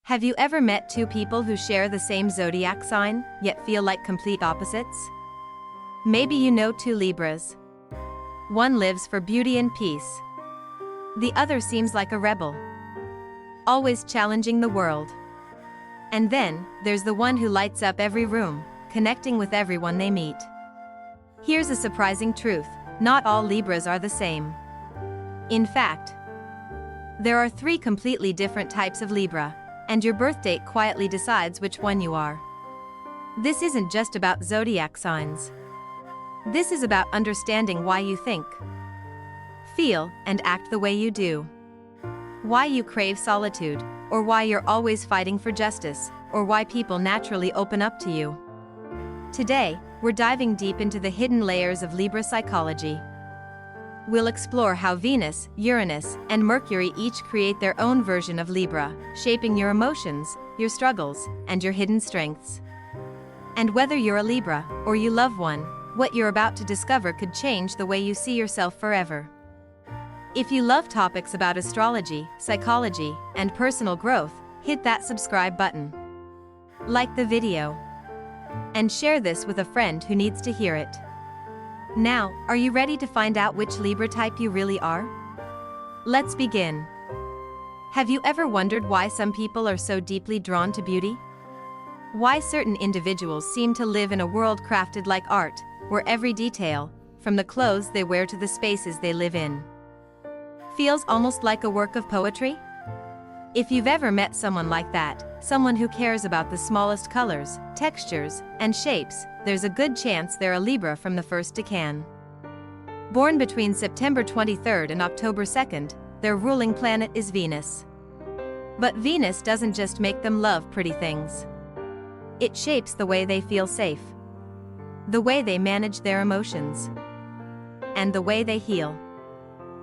Have you ever met two people who share the same zodiac sign, yet feel like complete opposites? Maybe you know two Libras. One lives for beauty and peace. The other seems like a rebel, always challenging the world. And then, there's the one who lights up every room, connecting with everyone they meet. Here's a surprising truth: not all Libras are the same. In fact, there are 3 completely different types of Libra, and your birth date quietly decides which one you are. This isn't just about zodiac signs. This is about understanding why you think, feel, and act the way you do. Why you crave solitude, or why you're always fighting for justice, or why people naturally open up to you. Today, we're diving deep into the hidden layers of Libra psychology. We'll explore how Venus, Uranus, and Mercury each create their own version of Libra, shaping your emotions, your struggles, and your hidden strengths. And whether you're a Libra, or you love one, what you're about to discover could change the way you see yourself forever. If you love topics about astrology, psychology, and personal growth, hit that subscribe button. Like the video. And share this with a friend who needs to hear it. Now, are you ready to find out which Libra type you really are? Let's begin. Have you ever wondered why some people are so deeply drawn to beauty? Why certain individuals seem to live in a world crafted like art, where every detail, from the clothes they wear to the spaces they live in, feels almost like a work of poetry? If you've ever met someone like that, someone who cares about the smallest colors, textures, and shapes, there's a good chance they're a Libra from the first decan. Born between September 23rd and October 2nd, their ruling planet is Venus. But Venus doesn't just make them love pretty things. It shapes the way they feel safe, the way they manage their emotions, and the way they heal.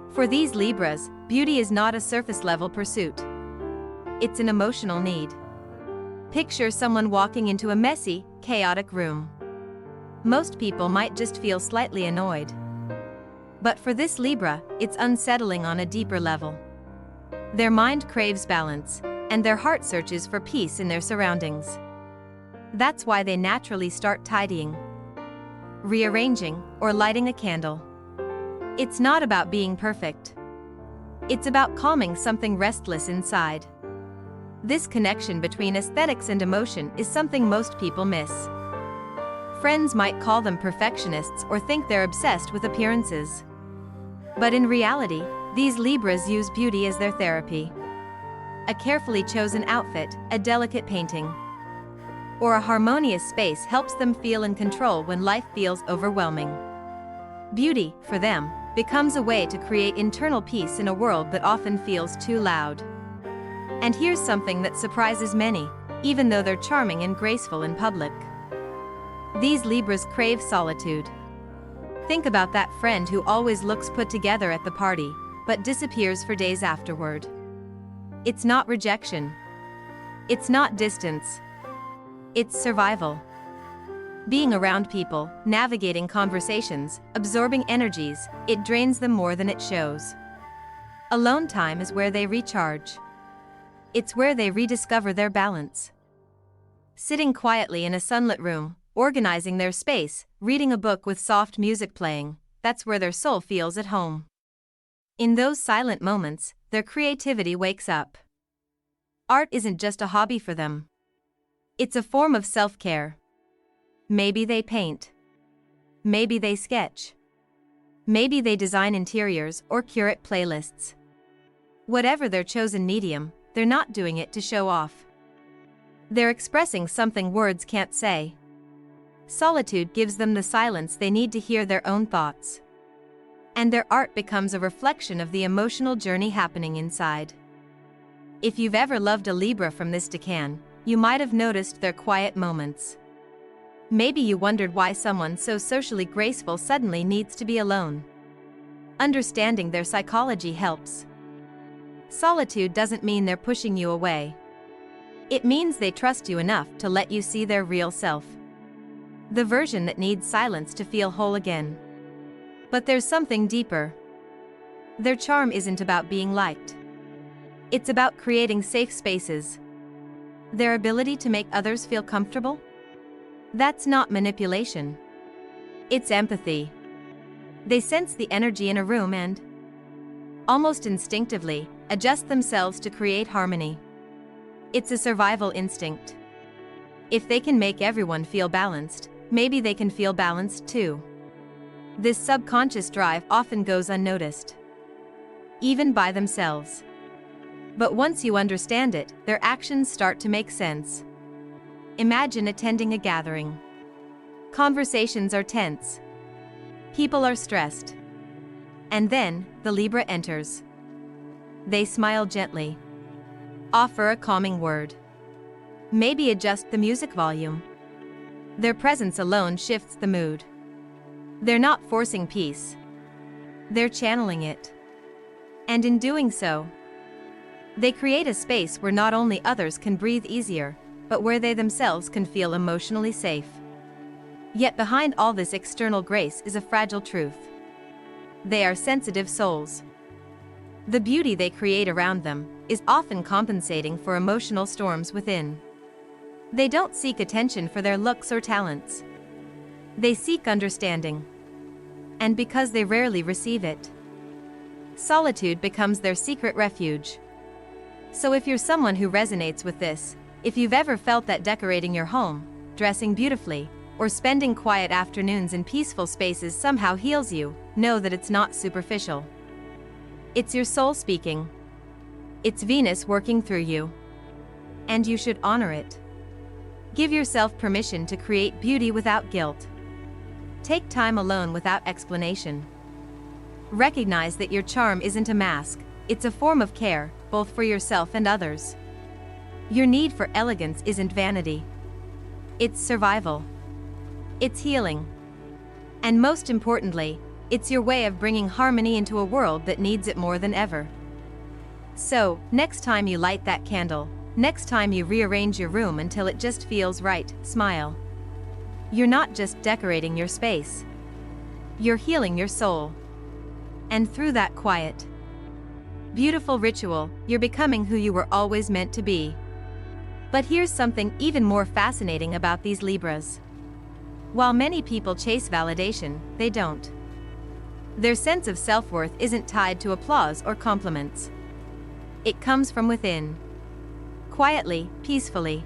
For these Libras, beauty is not a surface-level pursuit. It's an emotional need. Picture someone walking into a messy, chaotic room. Most people might just feel slightly annoyed. But for this Libra, it's unsettling on a deeper level. Their mind craves balance, and their heart searches for peace in their surroundings. That's why they naturally start tidying, rearranging, or lighting a candle. It's not about being perfect. It's about calming something restless inside. This connection between aesthetics and emotion is something most people miss. Friends might call them perfectionists or think they're obsessed with appearances. But in reality, these Libras use beauty as their therapy. A carefully chosen outfit, a delicate painting, or a harmonious space helps them feel in control when life feels overwhelming. Beauty, for them, becomes a way to create internal peace in a world that often feels too loud. And here's something that surprises many, even though they're charming and graceful in public. These Libras crave solitude. Think about that friend who always looks put together at the party, but disappears for days afterward. It's not rejection. It's not distance. It's survival. Being around people, navigating conversations, absorbing energies, it drains them more than it shows. Alone time is where they recharge. It's where they rediscover their balance. Sitting quietly in a sunlit room, organizing their space, reading a book with soft music playing, that's where their soul feels at home. In those silent moments, their creativity wakes up. Art isn't just a hobby for them. It's a form of self-care. Maybe they paint. Maybe they sketch. Maybe they design interiors or curate playlists. Whatever their chosen medium, they're not doing it to show off. They're expressing something words can't say. Solitude gives them the silence they need to hear their own thoughts. And their art becomes a reflection of the emotional journey happening inside. If you've ever loved a Libra from this decan, you might have noticed their quiet moments. Maybe you wondered why someone so socially graceful suddenly needs to be alone. Understanding their psychology helps. Solitude doesn't mean they're pushing you away. It means they trust you enough to let you see their real self. The version that needs silence to feel whole again. But there's something deeper. Their charm isn't about being liked. It's about creating safe spaces. Their ability to make others feel comfortable? That's not manipulation. It's empathy. They sense the energy in a room and, almost instinctively, adjust themselves to create harmony. It's a survival instinct. If they can make everyone feel balanced, maybe they can feel balanced too. This subconscious drive often goes unnoticed, even by themselves. But once you understand it, their actions start to make sense. Imagine attending a gathering. Conversations are tense. People are stressed. And then, the Libra enters. They smile gently. Offer a calming word. Maybe adjust the music volume. Their presence alone shifts the mood. They're not forcing peace. They're channeling it. And in doing so, they create a space where not only others can breathe easier, but where they themselves can feel emotionally safe. Yet behind all this external grace is a fragile truth. They are sensitive souls. The beauty they create around them is often compensating for emotional storms within. They don't seek attention for their looks or talents. They seek understanding. And because they rarely receive it, solitude becomes their secret refuge. So if you're someone who resonates with this, if you've ever felt that decorating your home, dressing beautifully, or spending quiet afternoons in peaceful spaces somehow heals you, know that it's not superficial. It's your soul speaking. It's Venus working through you. And you should honor it. Give yourself permission to create beauty without guilt. Take time alone without explanation. Recognize that your charm isn't a mask, it's a form of care, both for yourself and others. Your need for elegance isn't vanity. It's survival. It's healing. And most importantly, it's your way of bringing harmony into a world that needs it more than ever. So, next time you light that candle, next time you rearrange your room until it just feels right, smile. You're not just decorating your space. You're healing your soul. And through that quiet, beautiful ritual, you're becoming who you were always meant to be. But here's something even more fascinating about these Libras. While many people chase validation, they don't. Their sense of self-worth isn't tied to applause or compliments. It comes from within. Quietly, peacefully.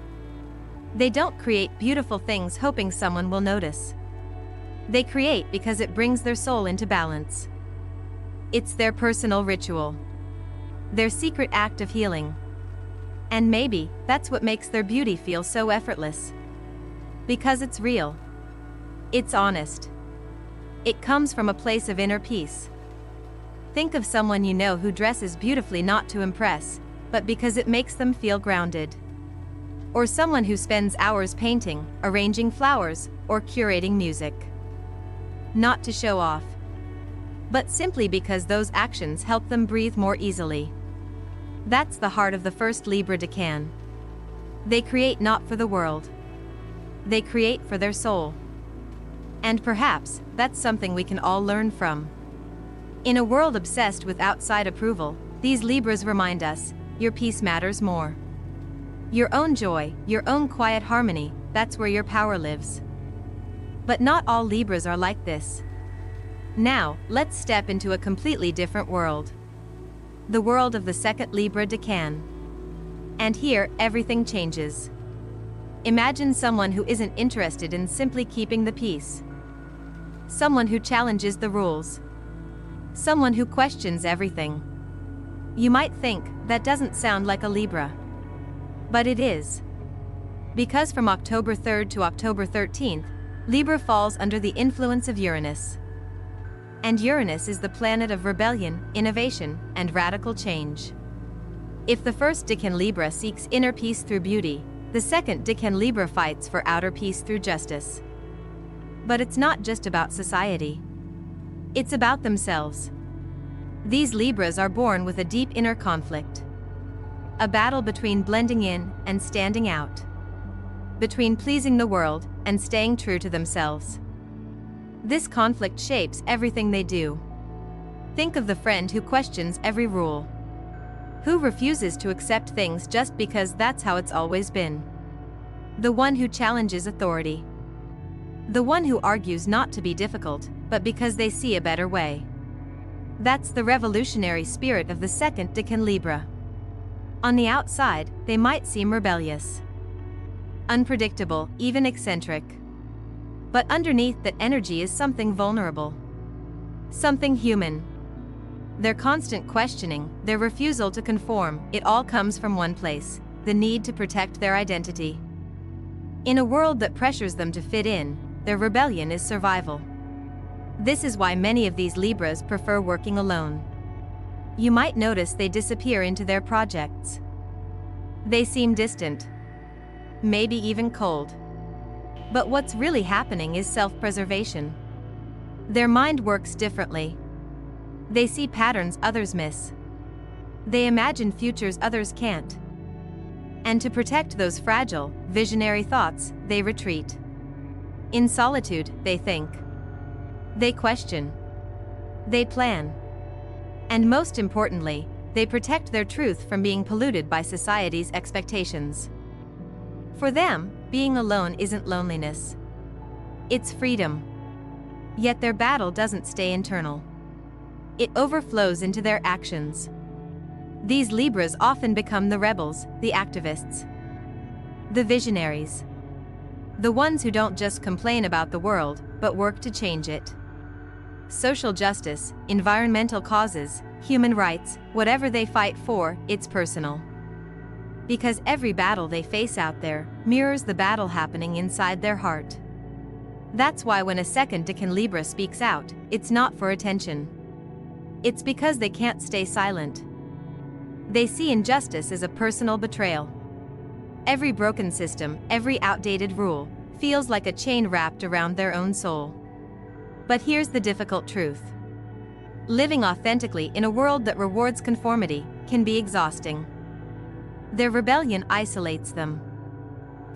They don't create beautiful things hoping someone will notice. They create because it brings their soul into balance. It's their personal ritual. Their secret act of healing. And maybe, that's what makes their beauty feel so effortless. Because it's real. It's honest. It comes from a place of inner peace. Think of someone you know who dresses beautifully not to impress, but because it makes them feel grounded. Or someone who spends hours painting, arranging flowers, or curating music. Not to show off, but simply because those actions help them breathe more easily. That's the heart of the first Libra decan. They create not for the world. They create for their soul. And perhaps, that's something we can all learn from. In a world obsessed with outside approval, these Libras remind us, your peace matters more. Your own joy, your own quiet harmony, that's where your power lives. But not all Libras are like this. Now, let's step into a completely different world. The world of the second Libra decan. And here, everything changes. Imagine someone who isn't interested in simply keeping the peace. Someone who challenges the rules. Someone who questions everything. You might think, that doesn't sound like a Libra. But it is. Because from October 3rd to October 13th, Libra falls under the influence of Uranus. And Uranus is the planet of rebellion, innovation, and radical change. If the first decan Libra seeks inner peace through beauty, the second decan Libra fights for outer peace through justice. But it's not just about society. It's about themselves. These Libras are born with a deep inner conflict. A battle between blending in and standing out. Between pleasing the world and staying true to themselves. This conflict shapes everything they do. Think of the friend who questions every rule. Who refuses to accept things just because that's how it's always been? The one who challenges authority. The one who argues not to be difficult, but because they see a better way. That's the revolutionary spirit of the second decan Libra. On the outside, they might seem rebellious, unpredictable, even eccentric. But underneath that energy is something vulnerable, something human. Their constant questioning, their refusal to conform, it all comes from one place: the need to protect their identity. In a world that pressures them to fit in, their rebellion is survival. This is why many of these Libras prefer working alone. You might notice they disappear into their projects. They seem distant, maybe even cold. But what's really happening is self-preservation. Their mind works differently. They see patterns others miss. They imagine futures others can't. And to protect those fragile, visionary thoughts, they retreat. In solitude, they think. They question. They plan. And most importantly, they protect their truth from being polluted by society's expectations. For them, being alone isn't loneliness. It's freedom. Yet their battle doesn't stay internal. It overflows into their actions. These Libras often become the rebels, the activists, the visionaries. The ones who don't just complain about the world, but work to change it. Social justice, environmental causes, human rights, whatever they fight for, it's personal. Because every battle they face out there mirrors the battle happening inside their heart. That's why when a second decan Libra speaks out, it's not for attention. It's because they can't stay silent. They see injustice as a personal betrayal. Every broken system, every outdated rule, feels like a chain wrapped around their own soul. But here's the difficult truth. Living authentically in a world that rewards conformity can be exhausting. Their rebellion isolates them.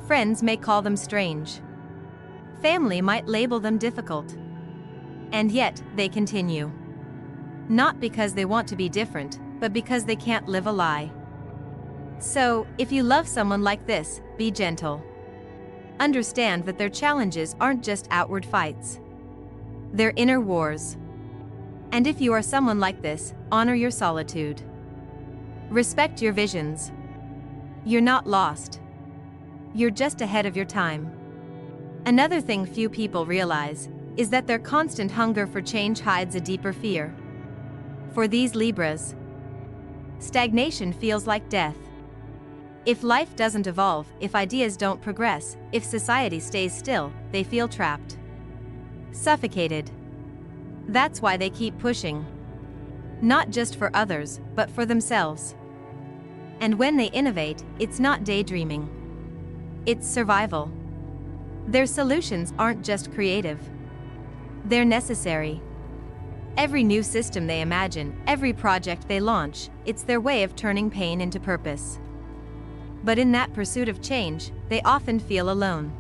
Friends may call them strange. Family might label them difficult. And yet, they continue. Not because they want to be different, but because they can't live a lie. So, if you love someone like this, be gentle. Understand that their challenges aren't just outward fights. They're inner wars. And if you are someone like this, honor your solitude. Respect your visions. You're not lost. You're just ahead of your time. Another thing few people realize is that their constant hunger for change hides a deeper fear. For these Libras, stagnation feels like death. If life doesn't evolve, if ideas don't progress, if society stays still, they feel trapped, suffocated. That's why they keep pushing. Not just for others, but for themselves. And when they innovate, it's not daydreaming. It's survival. Their solutions aren't just creative. They're necessary. Every new system they imagine, every project they launch, it's their way of turning pain into purpose. But in that pursuit of change, they often feel alone.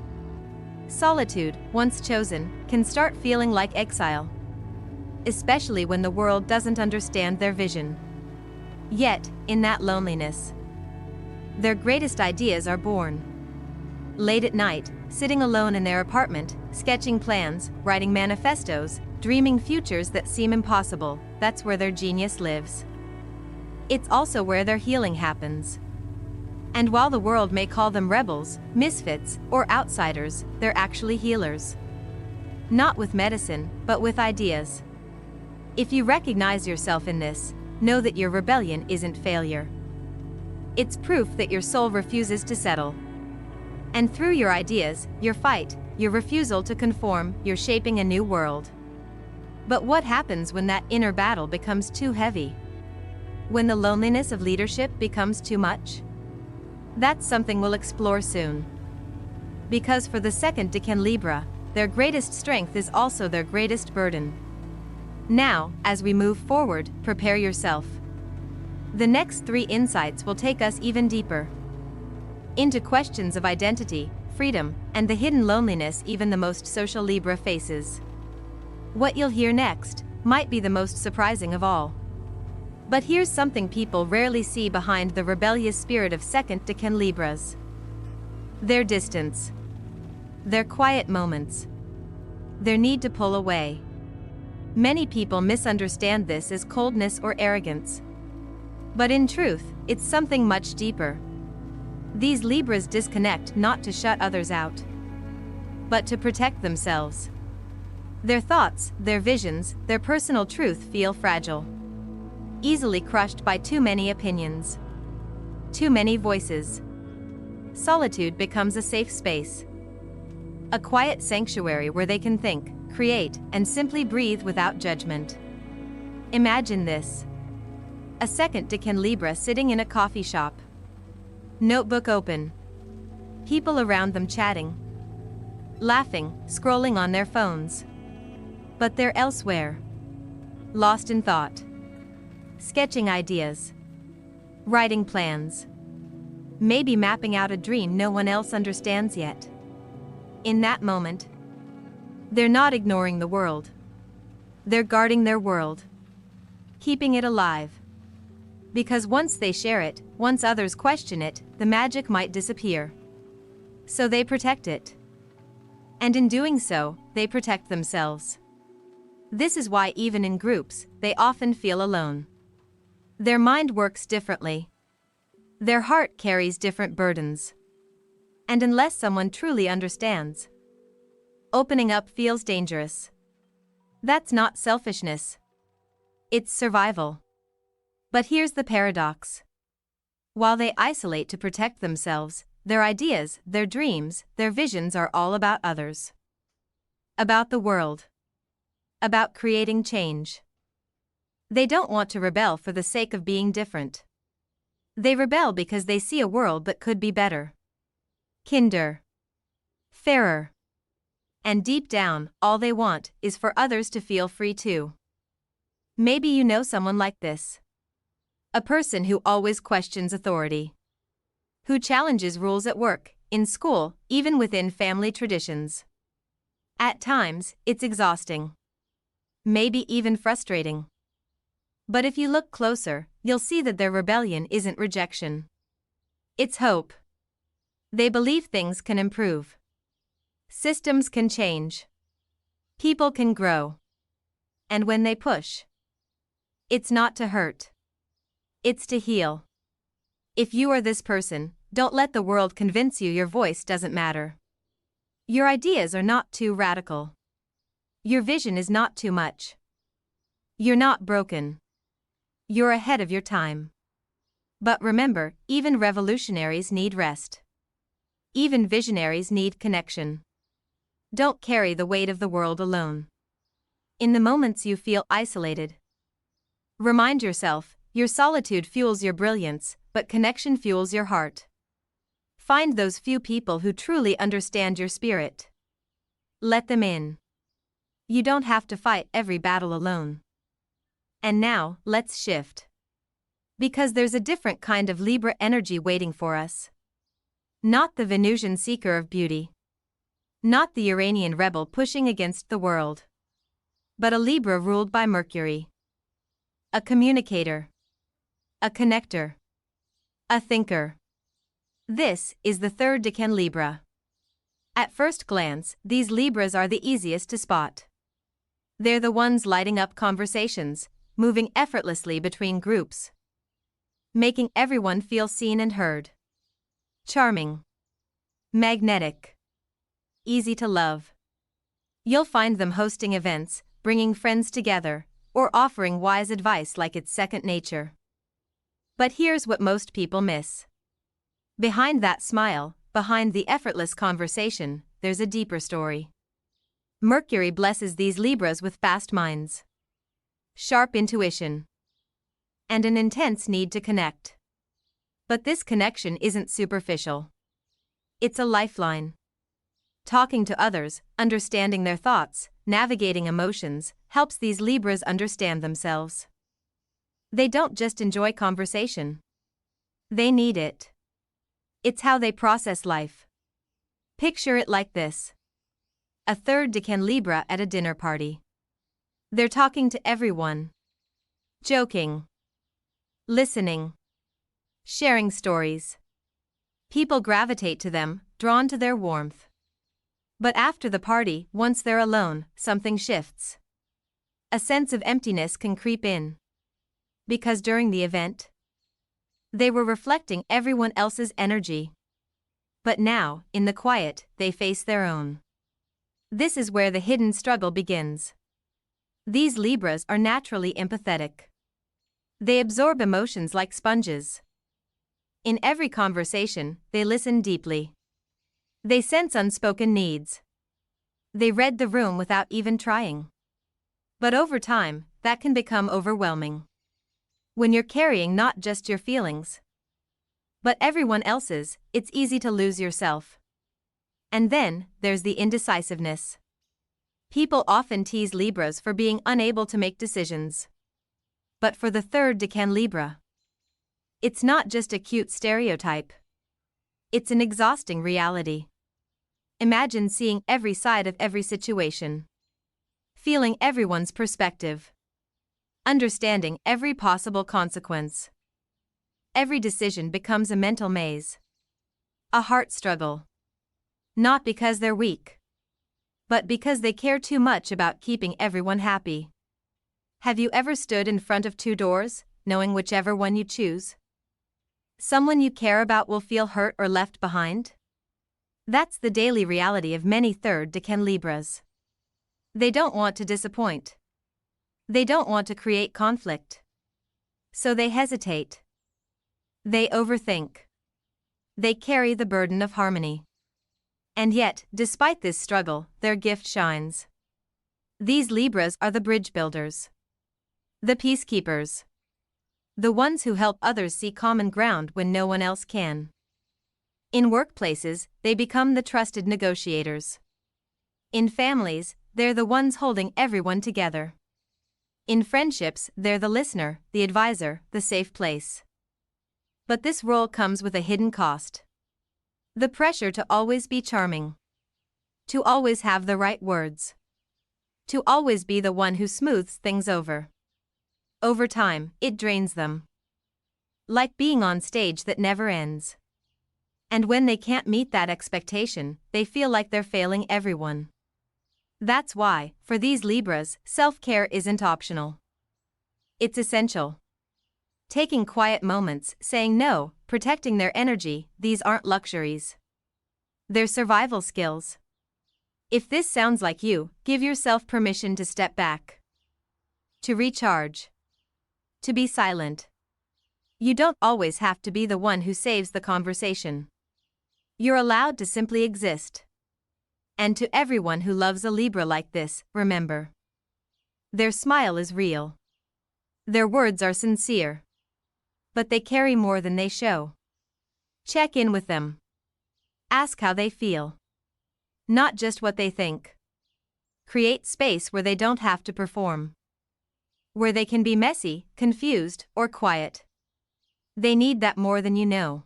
Solitude, once chosen, can start feeling like exile. Especially when the world doesn't understand their vision. Yet, in that loneliness, their greatest ideas are born. Late at night, sitting alone in their apartment, sketching plans, writing manifestos, dreaming futures that seem impossible, that's where their genius lives. It's also where their healing happens. And while the world may call them rebels, misfits, or outsiders, they're actually healers. Not with medicine, but with ideas. If you recognize yourself in this, know that your rebellion isn't failure. It's proof that your soul refuses to settle. And through your ideas, your fight, your refusal to conform, you're shaping a new world. But what happens when that inner battle becomes too heavy? When the loneliness of leadership becomes too much? That's something we'll explore soon. Because for the second decan Libra, their greatest strength is also their greatest burden. Now, as we move forward, prepare yourself. The next 3 insights will take us even deeper into questions of identity, freedom, and the hidden loneliness even the most social Libra faces. What you'll hear next might be the most surprising of all. But here's something people rarely see behind the rebellious spirit of second decan Libras. Their distance. Their quiet moments. Their need to pull away. Many people misunderstand this as coldness or arrogance. But in truth, it's something much deeper. These Libras disconnect not to shut others out, but to protect themselves. Their thoughts, their visions, their personal truth feel fragile. Easily crushed by too many opinions. Too many voices. Solitude becomes a safe space. A quiet sanctuary where they can think, create, and simply breathe without judgment. Imagine this. A second decan Libra sitting in a coffee shop. Notebook open. People around them chatting. Laughing, scrolling on their phones. But they're elsewhere. Lost in thought. Sketching ideas. Writing plans. Maybe mapping out a dream no one else understands yet. In that moment, they're not ignoring the world. They're guarding their world. Keeping it alive. Because once they share it, once others question it, the magic might disappear. So they protect it. And in doing so, they protect themselves. This is why even in groups, they often feel alone. Their mind works differently. Their heart carries different burdens. And unless someone truly understands, opening up feels dangerous. That's not selfishness. It's survival. But here's the paradox. While they isolate to protect themselves, their ideas, their dreams, their visions are all about others. About the world. About creating change. They don't want to rebel for the sake of being different. They rebel because they see a world that could be better. Kinder. Fairer. And deep down, all they want is for others to feel free too. Maybe you know someone like this. A person who always questions authority. Who challenges rules at work, in school, even within family traditions. At times, it's exhausting. Maybe even frustrating. But if you look closer, you'll see that their rebellion isn't rejection. It's hope. They believe things can improve. Systems can change. People can grow. And when they push, it's not to hurt. It's to heal. If you are this person, don't let the world convince you your voice doesn't matter. Your ideas are not too radical. Your vision is not too much. You're not broken. You're ahead of your time. But remember, even revolutionaries need rest. Even visionaries need connection. Don't carry the weight of the world alone. In the moments you feel isolated, remind yourself, your solitude fuels your brilliance, but connection fuels your heart. Find those few people who truly understand your spirit. Let them in. You don't have to fight every battle alone. And now, let's shift. Because there's a different kind of Libra energy waiting for us. Not the Venusian seeker of beauty. Not the Uranian rebel pushing against the world. But a Libra ruled by Mercury. A communicator. A connector. A thinker. This is the third decan Libra. At first glance, these Libras are the easiest to spot. They're the ones lighting up conversations, moving effortlessly between groups. Making everyone feel seen and heard. Charming. Magnetic. Easy to love. You'll find them hosting events, bringing friends together, or offering wise advice like it's second nature. But here's what most people miss. Behind that smile, behind the effortless conversation, there's a deeper story. Mercury blesses these Libras with fast minds, sharp intuition, and an intense need to connect. But this connection isn't superficial. It's a lifeline. Talking to others, understanding their thoughts, navigating emotions, helps these Libras understand themselves. They don't just enjoy conversation. They need it. It's how they process life. Picture it like this. A third decan Libra at a dinner party. They're talking to everyone. Joking. Listening. Sharing stories. People gravitate to them, drawn to their warmth. But after the party, once they're alone, something shifts. A sense of emptiness can creep in. Because during the event, they were reflecting everyone else's energy. But now, in the quiet, they face their own. This is where the hidden struggle begins. These Libras are naturally empathetic. They absorb emotions like sponges. In every conversation, they listen deeply. They sense unspoken needs. They read the room without even trying. But over time, that can become overwhelming. When you're carrying not just your feelings, but everyone else's, it's easy to lose yourself. And then, there's the indecisiveness. People often tease Libras for being unable to make decisions. But for the third decan Libra, it's not just a cute stereotype. It's an exhausting reality. Imagine seeing every side of every situation. Feeling everyone's perspective. Understanding every possible consequence. Every decision becomes a mental maze. A heart struggle. Not because they're weak, but because they care too much about keeping everyone happy. Have you ever stood in front of two doors, knowing whichever one you choose, someone you care about will feel hurt or left behind? That's the daily reality of many third decan Libras. They don't want to disappoint. They don't want to create conflict. So they hesitate. They overthink. They carry the burden of harmony. And yet, despite this struggle, their gift shines. These Libras are the bridge builders. The peacekeepers. The ones who help others see common ground when no one else can. In workplaces, they become the trusted negotiators. In families, they're the ones holding everyone together. In friendships, they're the listener, the advisor, the safe place. But this role comes with a hidden cost. The pressure to always be charming. To always have the right words. To always be the one who smooths things over. Over time, it drains them. Like being on stage that never ends. And when they can't meet that expectation, they feel like they're failing everyone. That's why, for these Libras, self-care isn't optional. It's essential. Taking quiet moments, saying no, protecting their energy, these aren't luxuries. They're survival skills. If this sounds like you, give yourself permission to step back. To recharge. To be silent. You don't always have to be the one who saves the conversation. You're allowed to simply exist. And to everyone who loves a Libra like this, remember. Their smile is real. Their words are sincere. But they carry more than they show. Check in with them. Ask how they feel. Not just what they think. Create space where they don't have to perform. Where they can be messy, confused, or quiet. They need that more than you know.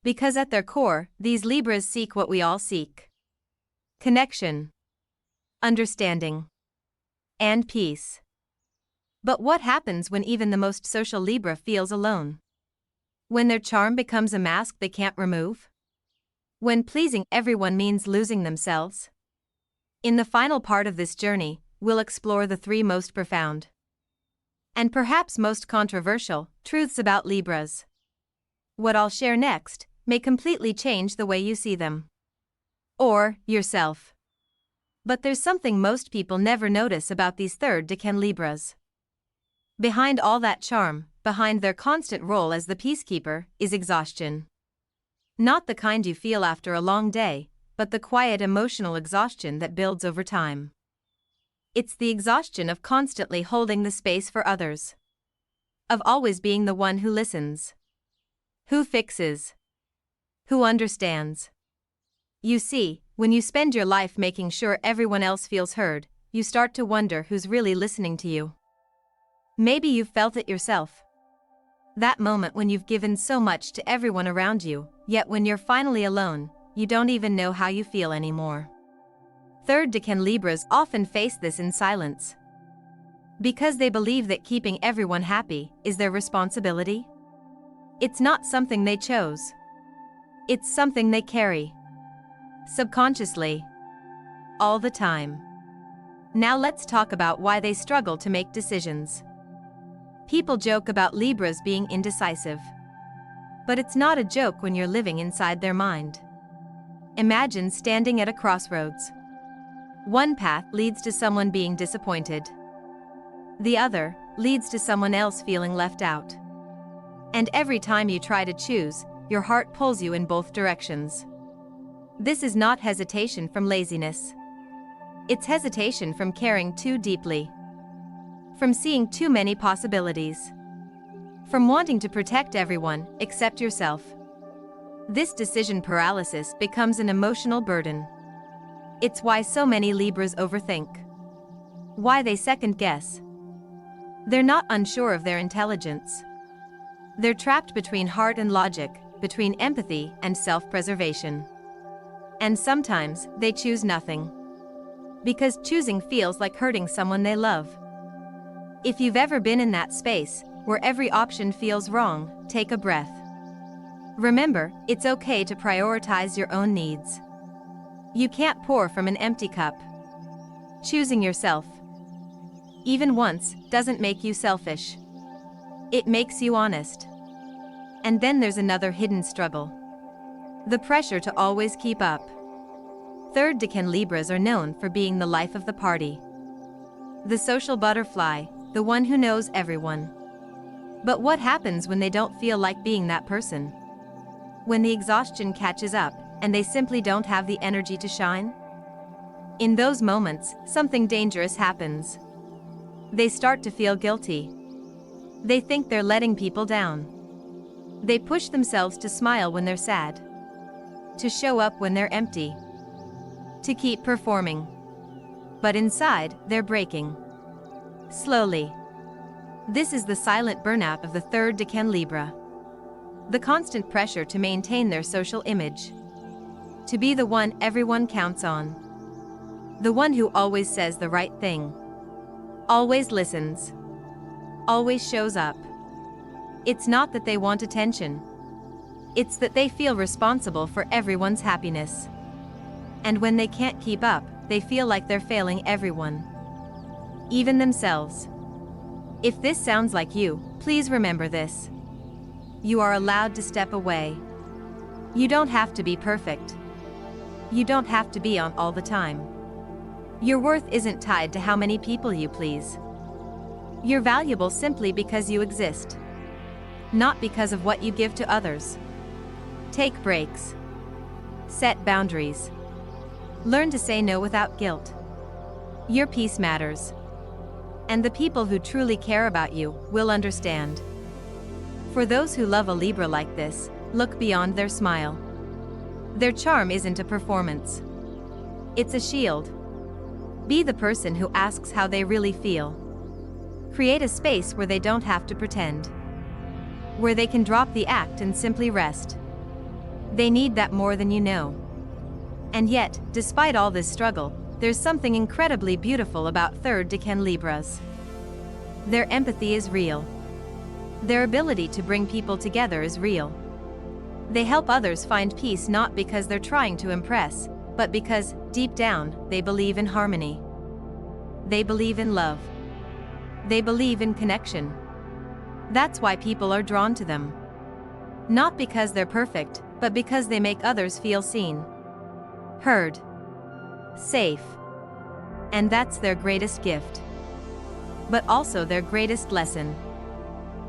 Because at their core, these Libras seek what we all seek. Connection. Understanding. And peace. But what happens when even the most social Libra feels alone? When their charm becomes a mask they can't remove? When pleasing everyone means losing themselves? In the final part of this journey, we'll explore the three most profound and perhaps most controversial truths about Libras. What I'll share next may completely change the way you see them. Or yourself. But there's something most people never notice about these third decan Libras. Behind all that charm, behind their constant role as the peacekeeper, is exhaustion. Not the kind you feel after a long day, but the quiet emotional exhaustion that builds over time. It's the exhaustion of constantly holding the space for others. Of always being the one who listens. Who fixes. Who understands. You see, when you spend your life making sure everyone else feels heard, you start to wonder who's really listening to you. Maybe you've felt it yourself. That moment when you've given so much to everyone around you, yet when you're finally alone, you don't even know how you feel anymore. Third decan Libras often face this in silence. Because they believe that keeping everyone happy is their responsibility. It's not something they chose. It's something they carry. Subconsciously. All the time. Now let's talk about why they struggle to make decisions. People joke about Libras being indecisive. But it's not a joke when you're living inside their mind. Imagine standing at a crossroads. One path leads to someone being disappointed. The other leads to someone else feeling left out. And every time you try to choose, your heart pulls you in both directions. This is not hesitation from laziness. It's hesitation from caring too deeply. From seeing too many possibilities. From wanting to protect everyone except yourself. This decision paralysis becomes an emotional burden. It's why so many Libras overthink. Why they second guess. They're not unsure of their intelligence. They're trapped between heart and logic, between empathy and self-preservation. And sometimes they choose nothing. Because choosing feels like hurting someone they love. If you've ever been in that space, where every option feels wrong, take a breath. Remember, it's okay to prioritize your own needs. You can't pour from an empty cup. Choosing yourself, even once, doesn't make you selfish. It makes you honest. And then there's another hidden struggle. The pressure to always keep up. Third decan Libras are known for being the life of the party. The social butterfly, the one who knows everyone. But what happens when they don't feel like being that person? When the exhaustion catches up, and they simply don't have the energy to shine? In those moments, something dangerous happens. They start to feel guilty. They think they're letting people down. They push themselves to smile when they're sad. To show up when they're empty. To keep performing. But inside, they're breaking. Slowly. This is the silent burnout of the third decan Libra. The constant pressure to maintain their social image. To be the one everyone counts on. The one who always says the right thing. Always listens. Always shows up. It's not that they want attention. It's that they feel responsible for everyone's happiness. And when they can't keep up, they feel like they're failing everyone. Even themselves. If this sounds like you, please remember this. You are allowed to step away. You don't have to be perfect. You don't have to be on all the time. Your worth isn't tied to how many people you please. You're valuable simply because you exist. Not because of what you give to others. Take breaks. Set boundaries. Learn to say no without guilt. Your peace matters. And the people who truly care about you will understand. For those who love a Libra like this, look beyond their smile. Their charm isn't a performance. It's a shield. Be the person who asks how they really feel. Create a space where they don't have to pretend. Where they can drop the act and simply rest. They need that more than you know. And yet, despite all this struggle, there's something incredibly beautiful about third decan Libras. Their empathy is real. Their ability to bring people together is real. They help others find peace not because they're trying to impress, but because, deep down, they believe in harmony. They believe in love. They believe in connection. That's why people are drawn to them. Not because they're perfect, but because they make others feel seen. Heard. Safe. And that's their greatest gift. But also their greatest lesson.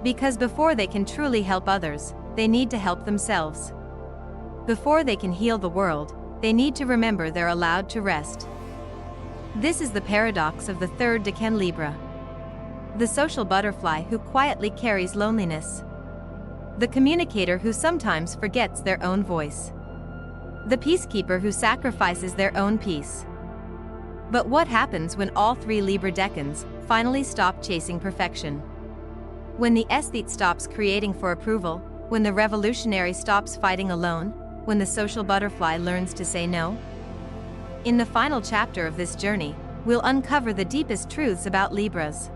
Because before they can truly help others, they need to help themselves. Before they can heal the world, they need to remember they're allowed to rest. This is the paradox of the third decan Libra. The social butterfly who quietly carries loneliness. The communicator who sometimes forgets their own voice. The peacekeeper who sacrifices their own peace. But what happens when all three Libra decans finally stop chasing perfection? When the aesthete stops creating for approval, when the revolutionary stops fighting alone, when the social butterfly learns to say no? In the final chapter of this journey, we'll uncover the deepest truths about Libras.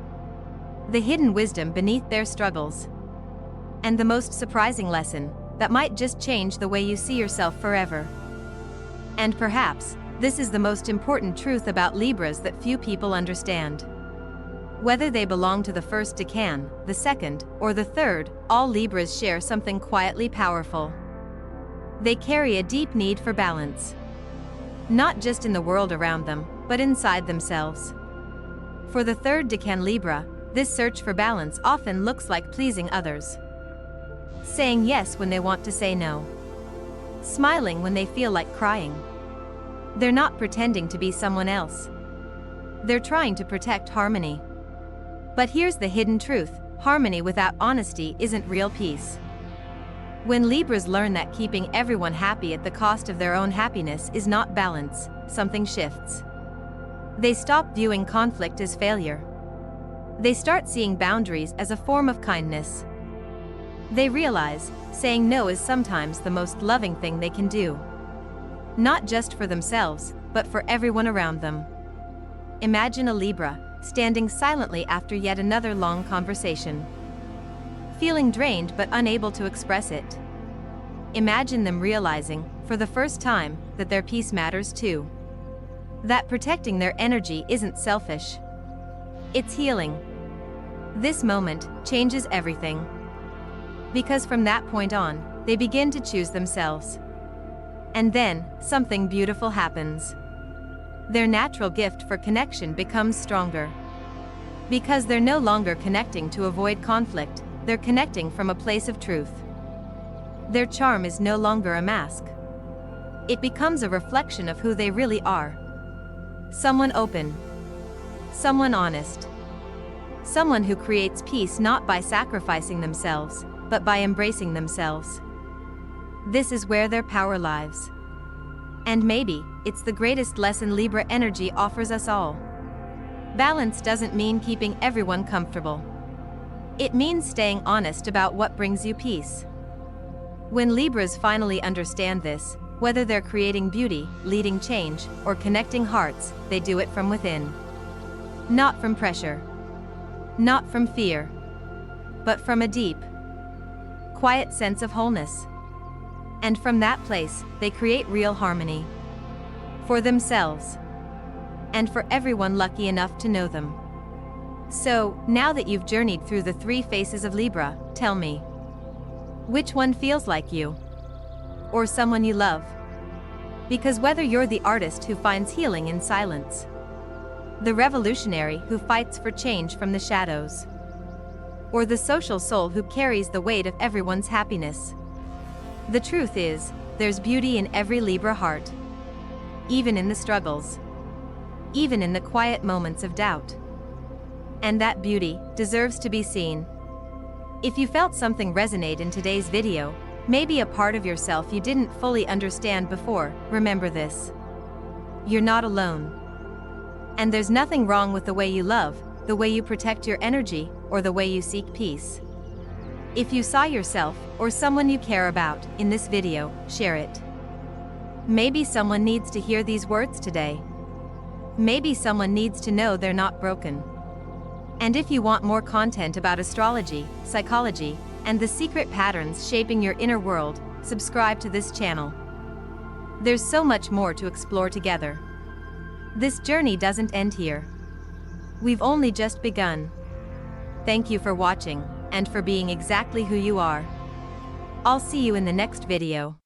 the hidden wisdom beneath their struggles, and the most surprising lesson that might just change the way you see yourself forever. And perhaps, this is the most important truth about Libras that few people understand. Whether they belong to the first decan, the second, or the third, all Libras share something quietly powerful. They carry a deep need for balance. Not just in the world around them, but inside themselves. For the third decan Libra, this search for balance often looks like pleasing others. Saying yes when they want to say no. Smiling when they feel like crying. They're not pretending to be someone else. They're trying to protect harmony. But here's the hidden truth: harmony without honesty isn't real peace. When Libras learn that keeping everyone happy at the cost of their own happiness is not balance, something shifts. They stop viewing conflict as failure. They start seeing boundaries as a form of kindness. They realize, saying no is sometimes the most loving thing they can do. Not just for themselves, but for everyone around them. Imagine a Libra, standing silently after yet another long conversation. Feeling drained but unable to express it. Imagine them realizing, for the first time, that their peace matters too. That protecting their energy isn't selfish. It's healing. This moment changes everything. Because from that point on, they begin to choose themselves. And then, something beautiful happens. Their natural gift for connection becomes stronger. Because they're no longer connecting to avoid conflict, they're connecting from a place of truth. Their charm is no longer a mask. It becomes a reflection of who they really are. Someone open. Someone honest. Someone who creates peace not by sacrificing themselves, but by embracing themselves. This is where their power lies. And maybe, it's the greatest lesson Libra energy offers us all. Balance doesn't mean keeping everyone comfortable. It means staying honest about what brings you peace. When Libras finally understand this, whether they're creating beauty, leading change, or connecting hearts, they do it from within. Not from pressure. Not from fear. But from a deep, quiet sense of wholeness. And from that place, they create real harmony. For themselves. And for everyone lucky enough to know them. So, now that you've journeyed through the three faces of Libra, tell me. Which one feels like you? Or someone you love? Because whether you're the artist who finds healing in silence, the revolutionary who fights for change from the shadows, or the social soul who carries the weight of everyone's happiness, the truth is, there's beauty in every Libra heart. Even in the struggles. Even in the quiet moments of doubt. And that beauty deserves to be seen. If you felt something resonate in today's video, maybe a part of yourself you didn't fully understand before, remember this. You're not alone. And there's nothing wrong with the way you love, the way you protect your energy, or the way you seek peace. If you saw yourself, or someone you care about, in this video, share it. Maybe someone needs to hear these words today. Maybe someone needs to know they're not broken. And if you want more content about astrology, psychology, and the secret patterns shaping your inner world, subscribe to this channel. There's so much more to explore together. This journey doesn't end here. We've only just begun. Thank you for watching, and for being exactly who you are. I'll see you in the next video.